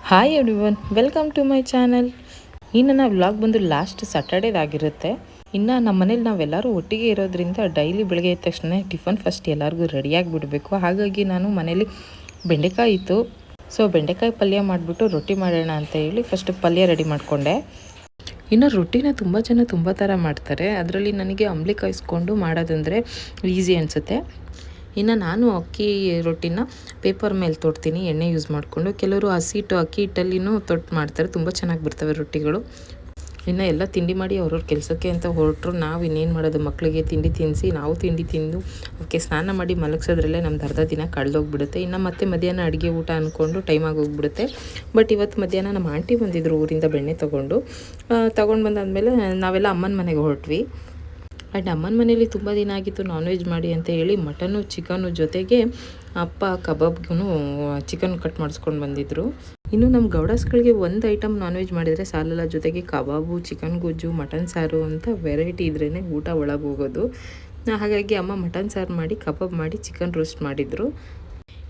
Hi everyone, welcome to my channel. ಈ ನನ್ನ vlog ಬಂದು ಲಾಸ್ಟ್ ಸ್ಯಾಟರ್ಡೇದಾಗಿರುತ್ತೆ. ಇನ್ನು ನಮ್ಮ ಮನೇಲಿ ನಾವೆಲ್ಲರೂ ಒಟ್ಟಿಗೆ ಇರೋದ್ರಿಂದ ಡೈಲಿ ಬೆಳಗ್ಗೆ ಎದ್ದ ತಕ್ಷಣ ಟಿಫನ್ ಫಸ್ಟ್ ಎಲ್ಲರಿಗೂ ರೆಡಿಯಾಗಿ ಬಿಡಬೇಕು. ಹಾಗಾಗಿ ನಾನು ಮನೇಲಿ ಬೆಂಡೆಕಾಯಿ ಇತ್ತು, ಸೊ ಬೆಂಡೆಕಾಯಿ ಪಲ್ಯ ಮಾಡಿಬಿಟ್ಟು ರೊಟ್ಟಿ ಮಾಡೋಣ ಅಂತ ಹೇಳಿ ಫಸ್ಟ್ ಪಲ್ಯ ರೆಡಿ ಮಾಡಿಕೊಂಡೆ. ಇನ್ನು ರೊಟ್ಟಿನ ತುಂಬ ಜನ ತುಂಬ ಥರ ಮಾಡ್ತಾರೆ. ಅದರಲ್ಲಿ ನನಗೆ ಅಂಬ್ಲಿ ಕಾಯಿಸ್ಕೊಂಡು ಮಾಡೋದಂದರೆ ಈಸಿ ಅನಿಸುತ್ತೆ. ಇನ್ನು ನಾನು ಅಕ್ಕಿ ರೊಟ್ಟಿನ ಪೇಪರ್ ಮೇಲೆ ತೊಡ್ತೀನಿ ಎಣ್ಣೆ ಯೂಸ್ ಮಾಡಿಕೊಂಡು. ಕೆಲವರು ಹಸಿ ಅಕ್ಕಿ ಹಿಟ್ಟಲ್ಲಿನೂ ತೊಟ್ಟು ಮಾಡ್ತಾರೆ, ತುಂಬ ಚೆನ್ನಾಗಿ ಬರ್ತವೆ ರೊಟ್ಟಿಗಳು. ಇನ್ನು ಎಲ್ಲ ತಿಂಡಿ ಮಾಡಿ ಅವ್ರವ್ರ ಕೆಲಸಕ್ಕೆ ಅಂತ ಹೊರಟರು. ನಾವು ಇನ್ನೇನು ಮಾಡೋದು, ಮಕ್ಕಳಿಗೆ ತಿಂಡಿ ತಿನ್ನಿಸಿ ನಾವು ತಿಂಡಿ ತಿಂದು ಅವಕ್ಕೆ ಸ್ನಾನ ಮಾಡಿ ಮಲಗಿಸೋದ್ರಲ್ಲೇ ನಮ್ದು ಅರ್ಧ ದಿನ ಕಳೆದೋಗ್ಬಿಡುತ್ತೆ. ಇನ್ನು ಮತ್ತೆ ಮಧ್ಯಾಹ್ನ ಅಡುಗೆ ಊಟ ಅಂದ್ಕೊಂಡು ಟೈಮ್ ಆಗೋಗ್ಬಿಡುತ್ತೆ. ಬಟ್ ಇವತ್ತು ಮಧ್ಯಾಹ್ನ ನಮ್ಮ ಆಂಟಿ ಬಂದಿದ್ದರು ಊರಿಂದ ಬೆಣ್ಣೆ ತೊಗೊಂಡು ಬಂದಾದಮೇಲೆ ನಾವೆಲ್ಲ ಅಮ್ಮನ ಮನೆಗೆ ಹೊರಟ್ವಿ. ಆ್ಯಂಡ್ ಅಮ್ಮನ ಮನೇಲಿ ತುಂಬ ದಿನ ಆಗಿತ್ತು ನಾನ್ ವೆಜ್ ಮಾಡಿ ಅಂತ ಹೇಳಿ ಮಟನ್ನು ಚಿಕನ್ನು ಜೊತೆಗೆ ಅಪ್ಪ ಕಬಾಬ್ಗೂ ಚಿಕನ್ ಕಟ್ ಮಾಡಿಸ್ಕೊಂಡು ಬಂದಿದ್ದರು. ಇನ್ನು ನಮ್ಮ ಗೌಡಸ್ಗಳಿಗೆ ಒಂದು ಐಟಮ್ ನಾನ್ ವೆಜ್ ಮಾಡಿದರೆ ಸಾಲಲ್ಲ, ಜೊತೆಗೆ ಕಬಾಬು, ಚಿಕನ್ ಗೊಜ್ಜು, ಮಟನ್ ಸಾರು ಅಂತ ವೆರೈಟಿ ಇದ್ರೇ ಊಟ ಒಳಗೆ ಹೋಗೋದು. ಹಾಗಾಗಿ ಅಮ್ಮ ಮಟನ್ ಸಾರು ಮಾಡಿ, ಕಬಾಬ್ ಮಾಡಿ, ಚಿಕನ್ ರೋಸ್ಟ್ ಮಾಡಿದರು.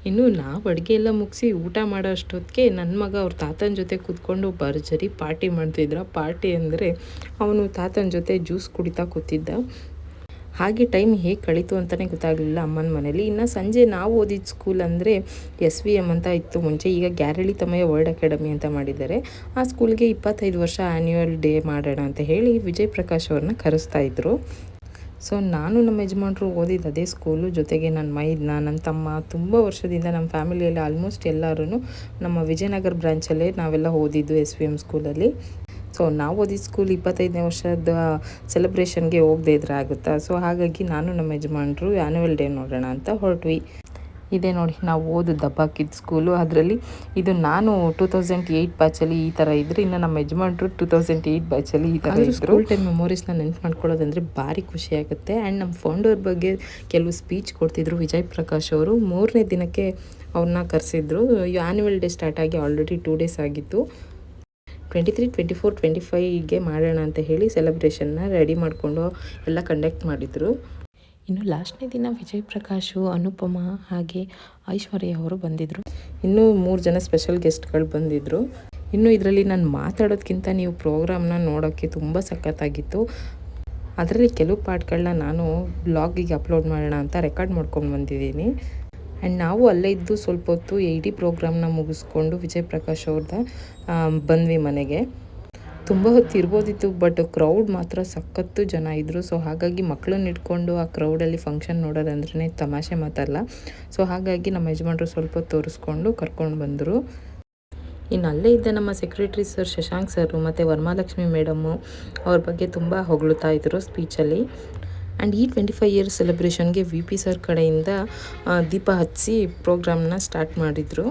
ಇನ್ನು ನಾವು ಅಡುಗೆ ಎಲ್ಲ ಮುಗಿಸಿ ಊಟ ಮಾಡೋ ಅಷ್ಟೊತ್ತಿಗೆ ನನ್ನ ಮಗ ಅವ್ರ ತಾತನ ಜೊತೆ ಕೂತ್ಕೊಂಡು ಭರ್ಜರಿ ಪಾರ್ಟಿ ಮಾಡ್ತಿದ್ರು. ಪಾರ್ಟಿ ಅಂದರೆ ಅವನು ತಾತನ ಜೊತೆ ಜ್ಯೂಸ್ ಕುಡಿತಾ ಕೂತಿದ್ದ. ಹಾಗೆ ಟೈಮ್ ಹೇಗೆ ಕಳೀತು ಅಂತಲೇ ಗೊತ್ತಾಗಲಿಲ್ಲ ಅಮ್ಮನ ಮನೇಲಿ. ಇನ್ನು ಸಂಜೆ ನಾವು ಓದಿದ ಸ್ಕೂಲ್ ಅಂದರೆ SVM ಅಂತ ಇತ್ತು ಮುಂಚೆ, ಈಗ ಗ್ಯಾರಳಿ ತಮ್ಮಯ್ಯ ವರ್ಲ್ಡ್ ಅಕಾಡೆಮಿ ಅಂತ ಮಾಡಿದ್ದಾರೆ. ಆ ಸ್ಕೂಲ್ಗೆ 25 ವರ್ಷ ಆ್ಯನ್ಯುವಲ್ ಡೇ ಮಾಡೋಣ ಅಂತ ಹೇಳಿ ವಿಜಯ್ ಪ್ರಕಾಶ್ ಅವ್ರನ್ನ ಕರೆಸ್ತಾ ಇದ್ರು. ಸೊ ನಾನು ನಮ್ಮ ಯಜಮಾನ್ರು ಓದಿದ್ದು ಅದೇ ಸ್ಕೂಲು, ಜೊತೆಗೆ ನನ್ನ ಮೈದ್ನ, ನನ್ನ ತಮ್ಮ, ತುಂಬ ವರ್ಷದಿಂದ ನಮ್ಮ ಫ್ಯಾಮಿಲಿಯಲ್ಲಿ ಆಲ್ಮೋಸ್ಟ್ ಎಲ್ಲರೂ ನಮ್ಮ ವಿಜಯನಗರ ಬ್ರಾಂಚಲ್ಲೇ ನಾವೆಲ್ಲ ಓದಿದ್ದು SVM ಸ್ಕೂಲಲ್ಲಿ. ಸೊ ನಾವು ಓದಿದ ಸ್ಕೂಲ್ 25ನೇ ವರ್ಷದ ಸೆಲೆಬ್ರೇಷನ್ಗೆ ಹೋಗದೇ ಇದ್ರೆ ಆಗುತ್ತಾ. ಸೊ ಹಾಗಾಗಿ ನಾನು ನಮ್ಮ ಯಜಮಾನ್ರು ಆ್ಯನ್ಯುವಲ್ ಡೇ ನೋಡೋಣ ಅಂತ ಹೊರಟ್ವಿ. ಇದೇ ನೋಡಿ ನಾವು ಓದಿದ್ದು ದಬ್ಬಾಕಿದ್ದ ಸ್ಕೂಲು. ಅದರಲ್ಲಿ ಇದು ನಾನು 2008 ಬ್ಯಾಚಲ್ಲಿ ಈ ಥರ ಇದ್ದರೆ, ಇನ್ನು ನಮ್ಮ ಯಜಮಾನ್ರು 2008 ಬ್ಯಾಚಲ್ಲಿ ಈ ಥರ ಇದ್ದರು. ಸ್ಕೂಲ್ ಟೈಮ್ ಮೆಮೊರೀಸ್ನ ನೆನ್ಪು ಮಾಡ್ಕೊಳ್ಳೋದಂದರೆ ಭಾರಿ ಖುಷಿಯಾಗುತ್ತೆ. ಆ್ಯಂಡ್ ನಮ್ಮ ಫೌಂಡರ್ ಬಗ್ಗೆ ಕೆಲವು ಸ್ಪೀಚ್ ಕೊಡ್ತಿದ್ರು ವಿಜಯ್ ಪ್ರಕಾಶ್ ಅವರು. 3ನೇ ದಿನಕ್ಕೆ ಅವ್ರನ್ನ ಕರೆಸಿದ್ರು. ಆ್ಯನ್ಯುವಲ್ ಡೇ ಸ್ಟಾರ್ಟ್ ಆಗಿ ಆಲ್ರೆಡಿ 2 ಡೇಸ್ ಆಗಿತ್ತು. 23, 24, 25ಗೆ ಮಾಡೋಣ ಅಂತ ಹೇಳಿ ಸೆಲೆಬ್ರೇಷನ್ನ ರೆಡಿ ಮಾಡಿಕೊಂಡು ಎಲ್ಲ ಕಂಡಕ್ಟ್ ಮಾಡಿದರು. ಇನ್ನು ಲಾಸ್ಟ್ನೇ ದಿನ ವಿಜಯ್ ಪ್ರಕಾಶು, ಅನುಪಮ ಹಾಗೆ ಐಶ್ವರ್ಯ ಅವರು ಬಂದಿದ್ದರು. ಇನ್ನೂ 3 ಜನ ಸ್ಪೆಷಲ್ ಗೆಸ್ಟ್ಗಳು ಬಂದಿದ್ದರು. ಇನ್ನು ಇದರಲ್ಲಿ ನಾನು ಮಾತಾಡೋದಕ್ಕಿಂತ ನೀವು ಪ್ರೋಗ್ರಾಮ್ನ ನೋಡೋಕ್ಕೆ ತುಂಬ ಸಖತ್ತಾಗಿತ್ತು. ಅದರಲ್ಲಿ ಕೆಲವು ಪಾರ್ಟ್ಗಳನ್ನ ನಾನು ಬ್ಲಾಗಿಗೆ ಅಪ್ಲೋಡ್ ಮಾಡೋಣ ಅಂತ ರೆಕಾರ್ಡ್ ಮಾಡ್ಕೊಂಡು ಬಂದಿದ್ದೀನಿ. ಆ್ಯಂಡ್ ನಾವು ಅಲ್ಲೇ ಇದ್ದು ಸ್ವಲ್ಪ ಹೊತ್ತು ಇಡೀ ಪ್ರೋಗ್ರಾಮ್ನ ಮುಗಿಸ್ಕೊಂಡು ವಿಜಯ್ ಪ್ರಕಾಶ್ ಅವ್ರದ್ದು ಬಂದ್ವಿ ಮನೆಗೆ. ತುಂಬ ಹೊತ್ತು ಇರ್ಬೋದಿತ್ತು, ಬಟ್ ಕ್ರೌಡ್ ಮಾತ್ರ ಸಖತ್ತು ಜನ ಇದ್ದರು. ಸೊ ಹಾಗಾಗಿ ಮಕ್ಕಳನ್ನ ಇಟ್ಕೊಂಡು ಆ ಕ್ರೌಡಲ್ಲಿ ಫಂಕ್ಷನ್ ನೋಡೋದಂದ್ರೇ ತಮಾಷೆ ಮಾತಲ್ಲ. ಸೊ ಹಾಗಾಗಿ ನಮ್ಮ ಯಜಮಾನ್ರು ಸ್ವಲ್ಪ ಹೊತ್ತು ತೋರಿಸ್ಕೊಂಡು ಕರ್ಕೊಂಡು ಬಂದರು. ಇನ್ನು ಅಲ್ಲೇ ಇದ್ದ ನಮ್ಮ ಸೆಕ್ರೆಟರಿ ಸರ್ ಶಶಾಂಕ್ ಸರು ಮತ್ತು ವರಮಹಾಲಕ್ಷ್ಮಿ ಮೇಡಮ್ಮು ಅವ್ರ ಬಗ್ಗೆ ತುಂಬ ಹೊಗಳುತ್ತಾ ಇದ್ದರು ಸ್ಪೀಚಲ್ಲಿ. ಆ್ಯಂಡ್ ಈ 25 ಇಯರ್ಸ್ ಸೆಲೆಬ್ರೇಷನ್ಗೆ VP ಸರ್ ಕಡೆಯಿಂದ ದೀಪ ಹಚ್ಚಿಸಿ ಪ್ರೋಗ್ರಾಮ್ನ ಸ್ಟಾರ್ಟ್ ಮಾಡಿದರು.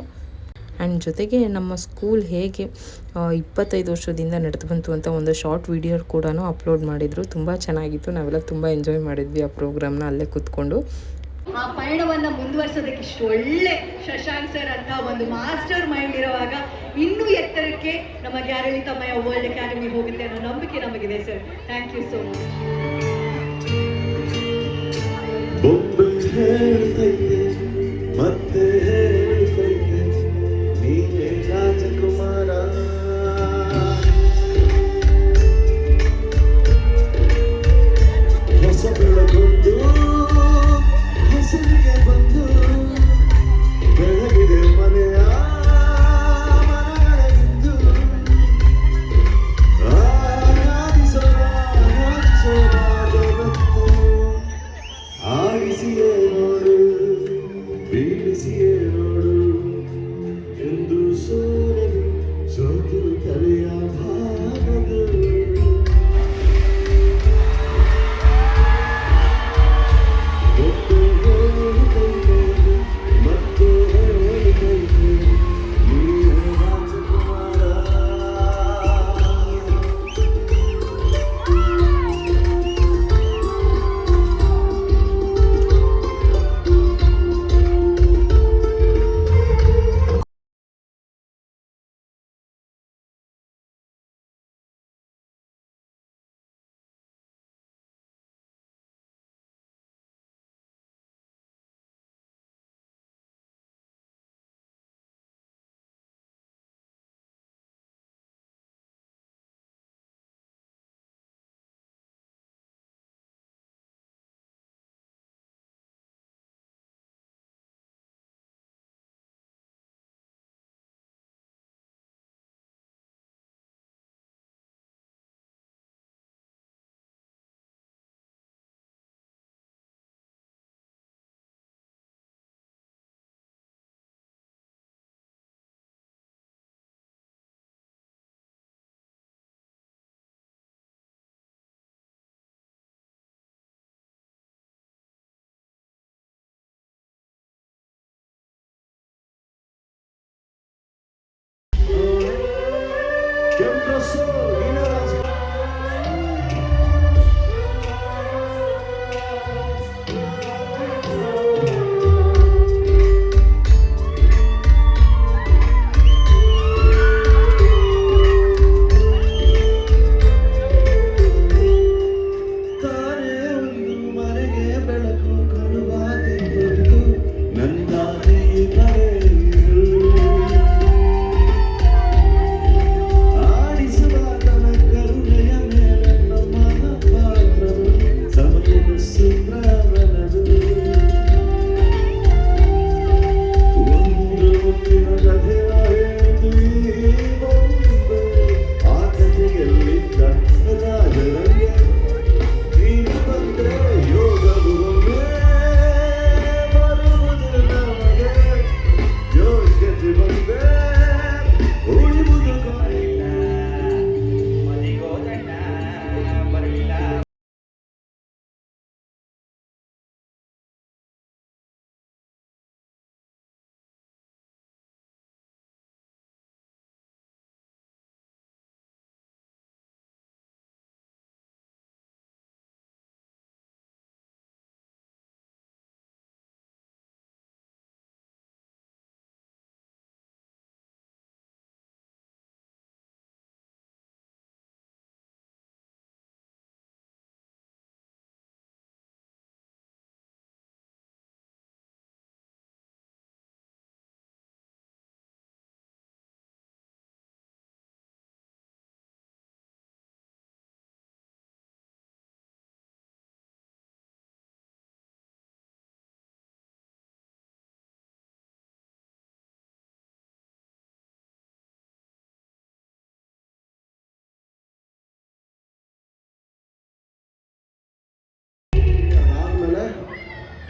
ಆ್ಯಂಡ್ ಜೊತೆಗೆ ನಮ್ಮ ಸ್ಕೂಲ್ ಹೇಗೆ 25 ವರ್ಷದಿಂದ ನಡೆದು ಬಂತು ಅಂತ ಒಂದು ಶಾರ್ಟ್ ವಿಡಿಯೋ ಕೂಡ ಅಪ್ಲೋಡ್ ಮಾಡಿದರು. ತುಂಬ ಚೆನ್ನಾಗಿತ್ತು. ನಾವೆಲ್ಲ ತುಂಬ ಎಂಜಾಯ್ ಮಾಡಿದ್ವಿ ಆ ಪ್ರೋಗ್ರಾಮ್ನ ಅಲ್ಲೇ ಕೂತ್ಕೊಂಡು. ಆ ಪಯಣವನ್ನು ಮುಂದುವರಿಸೋದಕ್ಕೆ ಇಷ್ಟು ಒಳ್ಳೆ ಶಶಾಂಕ್ ಸರ್ ಅಂತ ಒಂದು ಮಾಸ್ಟರ್ ಮೈಂಡ್ ಇರುವಾಗ ಇನ್ನೂ ಎತ್ತರಕ್ಕೆ ನಮ್ಮ ಗ್ಯಾರಳಿ ತಮ್ಮಯ್ಯ ವರ್ಲ್ಡ್ ಅಕಾಡೆಮಿ ಹೋಗುತ್ತೆ ಅನ್ನೋ ನಂಬಿಕೆ ನಮಗಿದೆ sir. Thank you so much.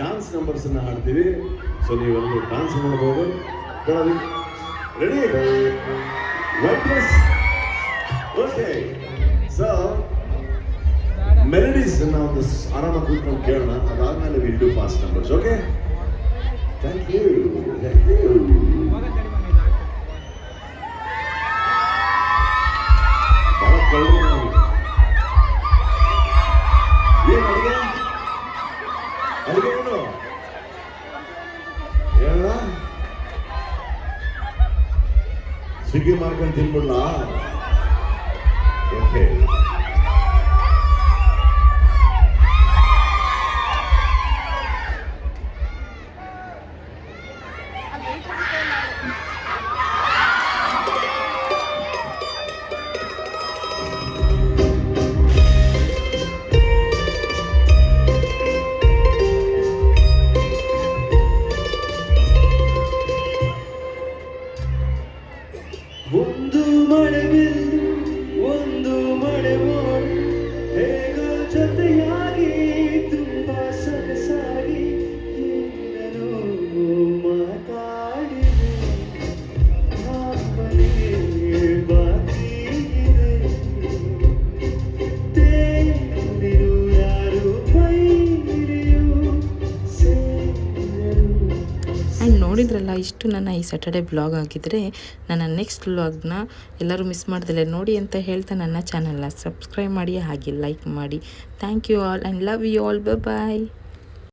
Dance numbers ಅನ್ನ ಹಾಡ್ತೀವಿ. ಸೊ ನೀವೆಲ್ಲರೂ ಡಾನ್ಸ್ ಮಾಡಬಹುದು. Ready? White dress. Okay. So melodies ನಾವು ಆರಾಮಾಗಿ ಕೂತ್ಕೊಂಡು ಕೇಳೋಣ. ಅದಾದ್ಮೇಲೆ will do fast numbers. Okay? Thank you. ಬಹಳ ಕಳ್ಳು ಏನು ಅಡುಗೆ ಏನು ಹೇಳ ಸ್ವಿಗ್ಗಿ ಮಾಡ್ಕೊಂಡು ತಿನ್ಬಿಡ್ಲಾ? ಓಕೆ. ಒಂದು ಮಳೆಬಿಲ್ಲು ಒಂದು ಮಳೆ ಮೋಡು ಹೇಗೋ ಜೊತೆಯಾಗಿ ತುಂಬಾ ಸೊಗಸಾಗಿ ಏನೋ ಮಾತಾಡಿದೆ ಭಾವನೆ ಬಾಕಿ ಇದೆ ತೇರಿರು ಯಾರು ಬೈರಿಯು ಸೇರಿರು. ಆ್ಯಂಡ್ ನೋಡಿದ್ರಲ್ಲ, ಇಷ್ಟು ನನ್ನ ಈ ಸ್ಯಾಟರ್ಡೆ ವ್ಲಾಗ್ ಆಗಿದ್ದರೆ ನನ್ನ ನೆಕ್ಸ್ಟ್ ವ್ಲಾಗ್ನ ಎಲ್ಲರೂ ಮಿಸ್ ಮಾಡ್ದಲೇ ನೋಡಿ ಅಂತ ಹೇಳ್ತಾ ನನ್ನ ಚಾನಲ್ನ ಸಬ್ಸ್ಕ್ರೈಬ್ ಮಾಡಿ ಹಾಗೆ ಲೈಕ್ ಮಾಡಿ. Thank you all and love you all. Bye.